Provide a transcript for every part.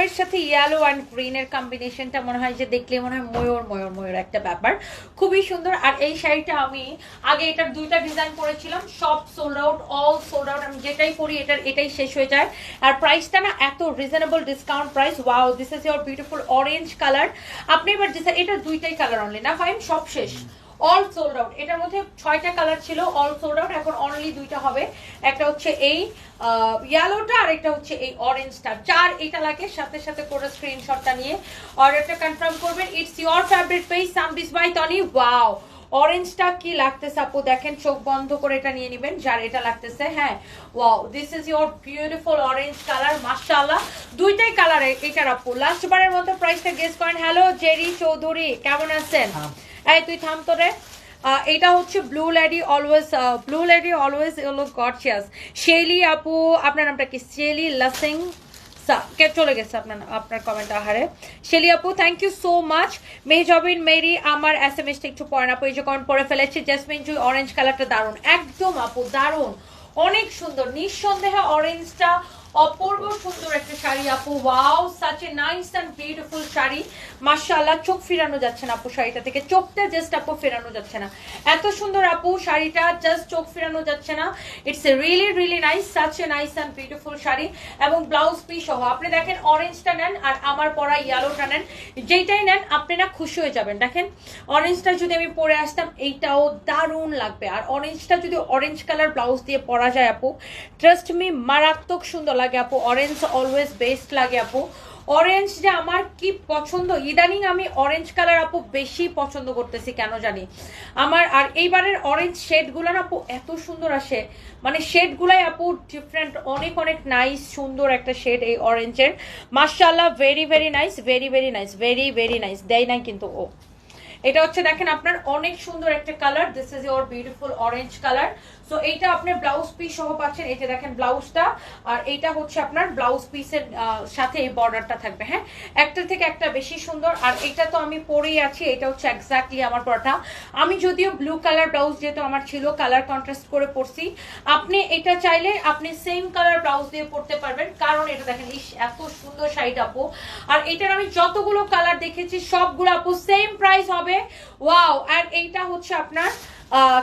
এর সাথে yellow and গ্রিনের কম্বিনেশনটা মনে হয় যে দেখলে মনে হয় ময়ূর ময়ূর ময়ূর একটা ব্যাপার, খুবই সুন্দর। আর এই শাড়িটা আমি আগে এটার দুইটা ডিজাইন করেছিলাম, সব sold out, all sold out. আমি যেটাই পরি এটাই শেষ হয়ে যায়। আর প্রাইসটা না এত reasonable discount price. Wow, this is your beautiful orange colour. আপনি এবার এটা দুইটাই কালার অনলি না ফাইন, সব শেষ, অল সোল্ড আউট। এটার মধ্যে 6টা কালার ছিল, অল সোল্ড আউট, এখন অনলি 2টা হবে। একটা হচ্ছে এই ইয়েলোটা আর একটা হচ্ছে এই অরেঞ্জটা। যার এটা লাগে সাথে সাথে করে স্ক্রিনশটটা নিয়ে অর্ডারটা কনফার্ম করবেন। ইটস ইয়োর ফেভারিট পেজ সামবিস বাই তনি। ওয়াও, অরেঞ্জটা কি লাগতেছে আপু দেখেন, চোখ বন্ধ করে এটা নিয়ে নেবেন যার এটা লাগতেছে। হ্যাঁ, wow, this is your beautiful orange colour, মাশাআল্লাহ। দুইটাই কালার এটার আপু। লাস্ট বারের মতো প্রাইসটা গেস করেন। হ্যালো জেরি চৌধুরী, কেমন আছেন? এই তুই থাম তো রে। এটা হচ্ছে ব্লু লেডি অলওয়েজ হলো গর্জিয়াস। শেলি আপু, আপনার নামটা কি? শেলি লাসিং কে চলে গেছে আপনার কমেন্ট। আহারে শেলি আপু, thank you so much. Mehjabin মেরি, আমার এসএমএসটা একটু পড়েন আপু, এই যে কমেন্ট পড়ে ফেলেছি। জেসমিন জুই, অরেঞ্জ কালারটা দারুণ, একদম আপু দারুণ, অনেক সুন্দর, নিঃসন্দেহে অরেঞ্জটা অপূর্ব সুন্দর একটা শাড়ি আপু। Wow, such a nice and beautiful sari, মাশাআল্লাহ। চোখ ফিরানো যাচ্ছে না আপু শাড়িটা থেকে, চোখটা জাস্ট আপু ফেরানো যাচ্ছে না, এত সুন্দর আপু শাড়িটা, জাস্ট চোখ ফেরানো যাচ্ছে না। It's a really really nice, such a nice and beautiful sari. এবং ব্লাউজ পিস সহ আপনি দেখেন, অরেঞ্জটা নেন আর আমার পরা ইয়েলোটা নেন, যেইটাই নেন আপনি না খুশি হয়ে যাবেন। দেখেন অরেঞ্জটা যদি আমি পরে আসতাম এইটাও দারুণ লাগবে, আর অরেঞ্জটা যদি অরেঞ্জ কালার ব্লাউজ দিয়ে পরা যায় আপু, ট্রাস্ট মি মারাত্মক সুন্দর লাগে আপু। অরেঞ্জ অলওয়েজ বেস্ট লাগে আপু। অরেঞ্জ যে আমার কি পছন্দ, ইদানিং আমি অরেঞ্জ কালার আপু বেশি পছন্দ করতেছি কেন জানি আমার। আর এইবারের অরেঞ্জ শেডগুলো না আপু এত সুন্দর আসে, মানে শেডগুলাই আপু ডিফারেন্ট, অনেক অনেক নাইস সুন্দর একটা শেড এই অরেঞ্জের, মাশাআল্লাহ। Very very nice, very very nice, very very nice. দেয় নাই কিন্তু ও, এটা হচ্ছে দেখেন আপনার অনেক সুন্দর একটা colour. This is your beautiful orange colour. So এইটা আপনার ব্লাউজ পিস সহ পাচ্ছেন, এই যে দেখেন ব্লাউজটা, আর এইটা হচ্ছে আপনার ব্লাউজ পিসের সাথে এই বর্ডারটা থাকবে। হ্যাঁ, একটা থেকে একটা বেশি সুন্দর। আর এটা তো আমি পরেই আছি, এটা হচ্ছে এক্স্যাক্টলি আমার পরাটা। আমি যদিও ব্লু কালার ব্লাউজ যেহেতু আমার ছিল, কালার কন্ট্রাস্ট করে পরছি। আপনি এটা চাইলে আপনি সেম কালার ব্লাউজ দিয়ে পরতে পারবেন, কারণ এটা দেখেন ইস এত সুন্দর শাড়িটা আপু। আর এটার আমি যতগুলো কালার দেখেছি সবগুলো আপু সেম প্রাইস হবে। ওয়াও, আর এইটা হচ্ছে আপনার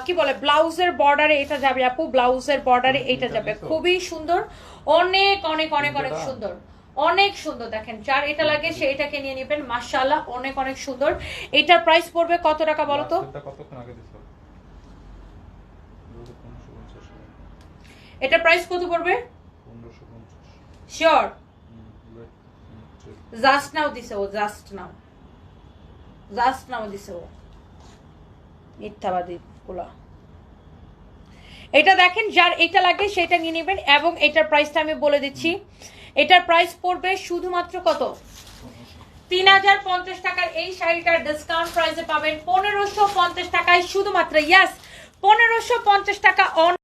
কি বলে ব্লাউজের বর্ডারে এটা যাবে আপু, ব্লাউজের বর্ডারে এটা যাবে, খুবই সুন্দর, অনেক অনেক অনেক অনেক সুন্দর, অনেক সুন্দর। দেখেন যার এটা লাগে সে এটাকে নিয়ে নেবেন, মাশাআল্লাহ অনেক অনেক সুন্দর। এটার প্রাইস পড়বে কত টাকা বলো তো? এটার প্রাইস কত পড়বে? 1550 শিওর? জাস্ট নাও দিছে ও, জাস্ট নাও দিছে ও, মিথ্যাবাদী গুলা। এটা দেখেন যার এটা লাগে সেটা নিয়ে নেবেন। এবং এটার প্রাইসটা আমি বলে দিচ্ছি, এটার প্রাইস পড়বে শুধুমাত্র কত? 3050 টাকার এই শাড়িটার ডিসকাউন্ট প্রাইসে পাবেন 1550 টাকায় শুধুমাত্র। ইয়াস, 1550 টাকা অন